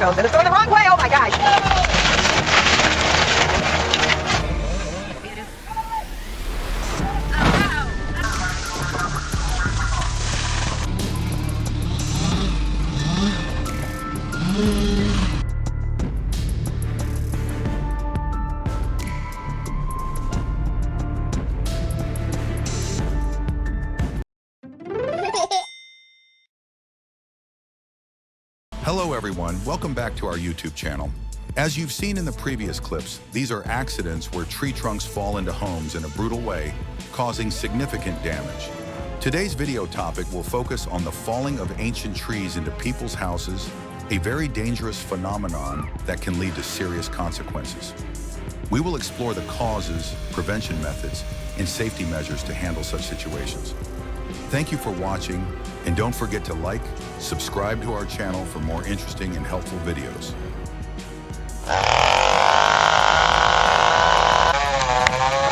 goes, and it's going the wrong way. Oh my gosh. Hello everyone, welcome back to our YouTube channel. As you've seen in the previous clips, these are accidents where tree trunks fall into homes in a brutal way, causing significant damage. Today's video topic will focus on the falling of ancient trees into people's houses, a very dangerous phenomenon that can lead to serious consequences. We will explore the causes, prevention methods, and safety measures to handle such situations. Thank you for watching, and don't forget to like, subscribe to our channel for more interesting and helpful videos.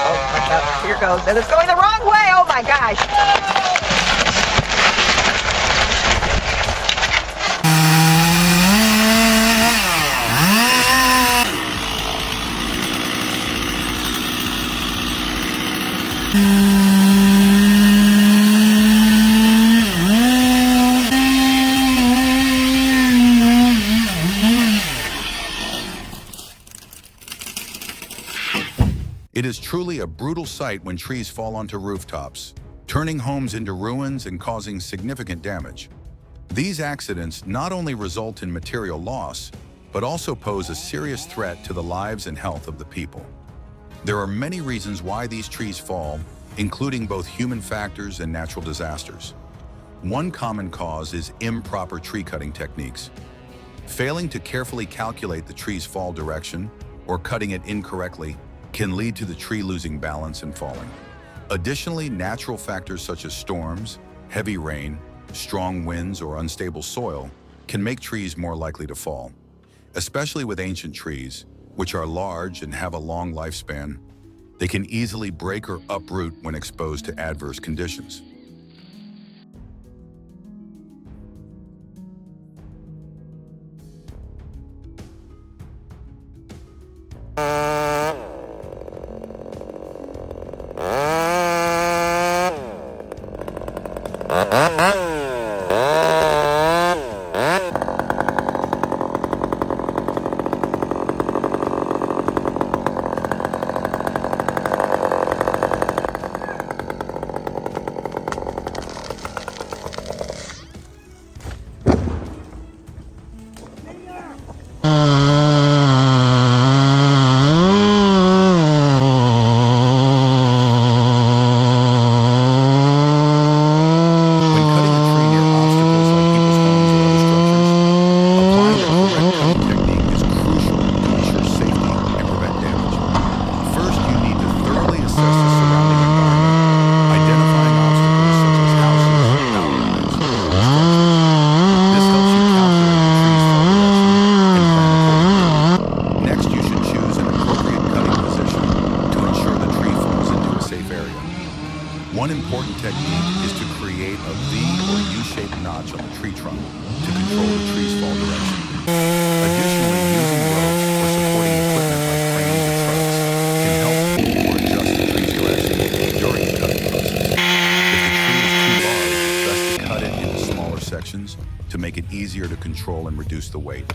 Oh, here goes, and it's going the wrong way. Oh my gosh. It is truly a brutal sight when trees fall onto rooftops, turning homes into ruins and causing significant damage. These accidents not only result in material loss, but also pose a serious threat to the lives and health of the people. There are many reasons why these trees fall, including both human factors and natural disasters. One common cause is improper tree cutting techniques. Failing to carefully calculate the tree's fall direction or cutting it incorrectly can lead to the tree losing balance and falling. Additionally, natural factors such as storms, heavy rain, strong winds, or unstable soil can make trees more likely to fall. Especially with ancient trees, which are large and have a long lifespan, they can easily break or uproot when exposed to adverse conditions. One important technique is to create a V or U-shaped notch on the tree trunk to control the tree's fall direction. Additionally, using ropes or supporting equipment like cranes or trucks can help pull or adjust the tree's direction during the cutting process. If the tree is too large, it's best to cut it into smaller sections to make it easier to control and reduce the weight.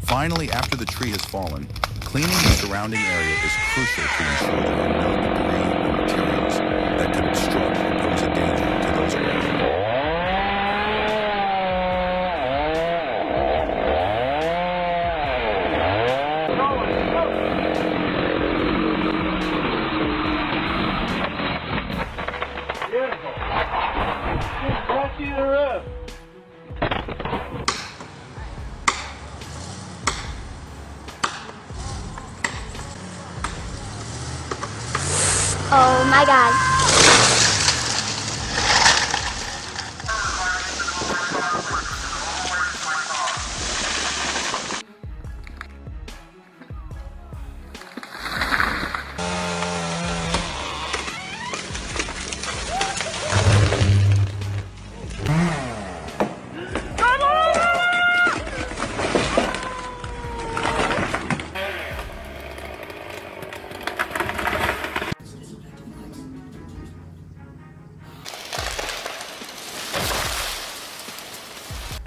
Finally, after the tree has fallen, cleaning the surrounding area is crucial to ensure there are no debris or materials that could obstruct or pose a danger to those around you. Oh my God.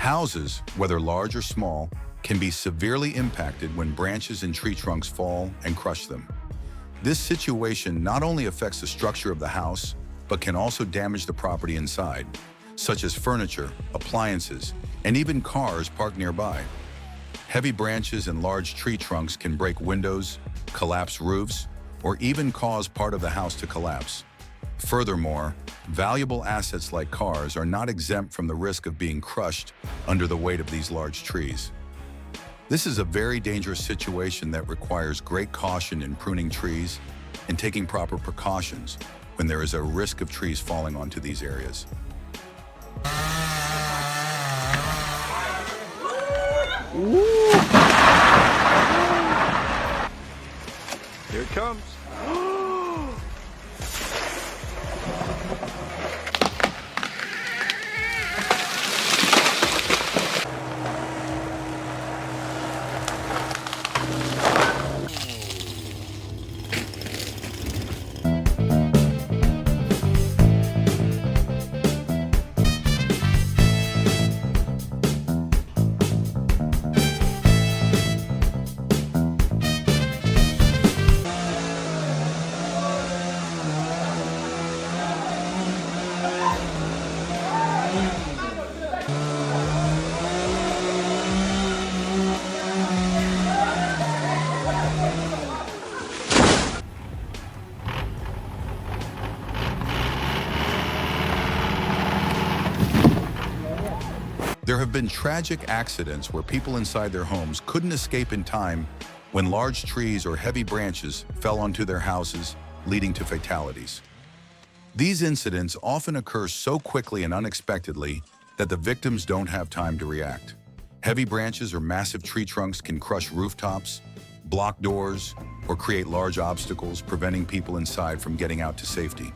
Houses, whether large or small, can be severely impacted when branches and tree trunks fall and crush them. This situation not only affects the structure of the house, but can also damage the property inside, such as furniture, appliances, and even cars parked nearby. Heavy branches and large tree trunks can break windows, collapse roofs, or even cause part of the house to collapse. Furthermore, valuable assets like cars are not exempt from the risk of being crushed under the weight of these large trees. This is a very dangerous situation that requires great caution in pruning trees and taking proper precautions when there is a risk of trees falling onto these areas. Here it comes. There have been tragic accidents where people inside their homes couldn't escape in time when large trees or heavy branches fell onto their houses, leading to fatalities. These incidents often occur so quickly and unexpectedly that the victims don't have time to react. Heavy branches or massive tree trunks can crush rooftops, block doors, or create large obstacles, preventing people inside from getting out to safety.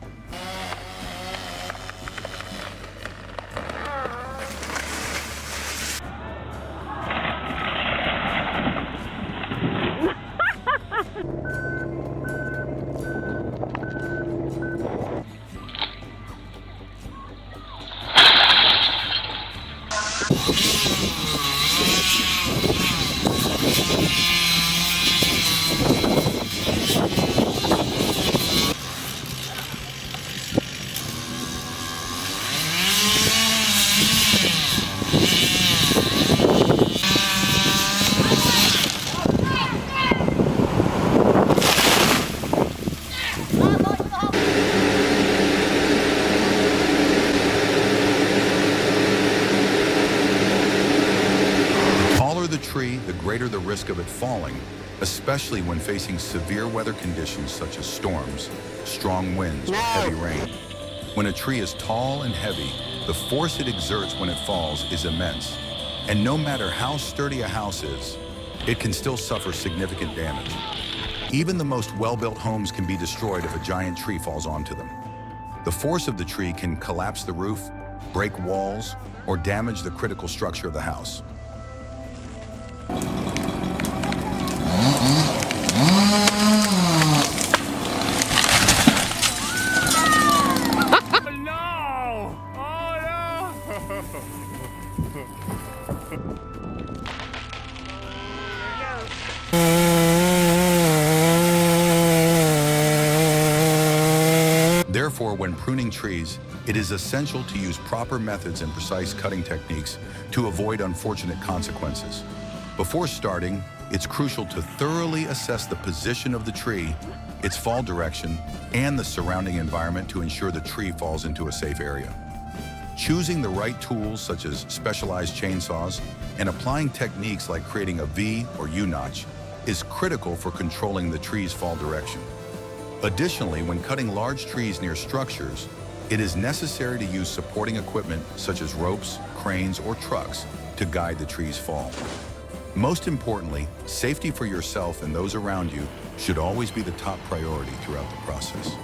The greater the risk of it falling, especially when facing severe weather conditions such as storms, strong winds, or heavy rain. When a tree is tall and heavy, the force it exerts when it falls is immense. And no matter how sturdy a house is, it can still suffer significant damage. Even the most well-built homes can be destroyed if a giant tree falls onto them. The force of the tree can collapse the roof, break walls, or damage the critical structure of the house. Therefore, when pruning trees, it is essential to use proper methods and precise cutting techniques to avoid unfortunate consequences. Before starting, it's crucial to thoroughly assess the position of the tree, its fall direction, and the surrounding environment to ensure the tree falls into a safe area. Choosing the right tools, such as specialized chainsaws, and applying techniques like creating a V or U-notch is critical for controlling the tree's fall direction. Additionally, when cutting large trees near structures, it is necessary to use supporting equipment such as ropes, cranes, or trucks to guide the tree's fall. Most importantly, safety for yourself and those around you should always be the top priority throughout the process.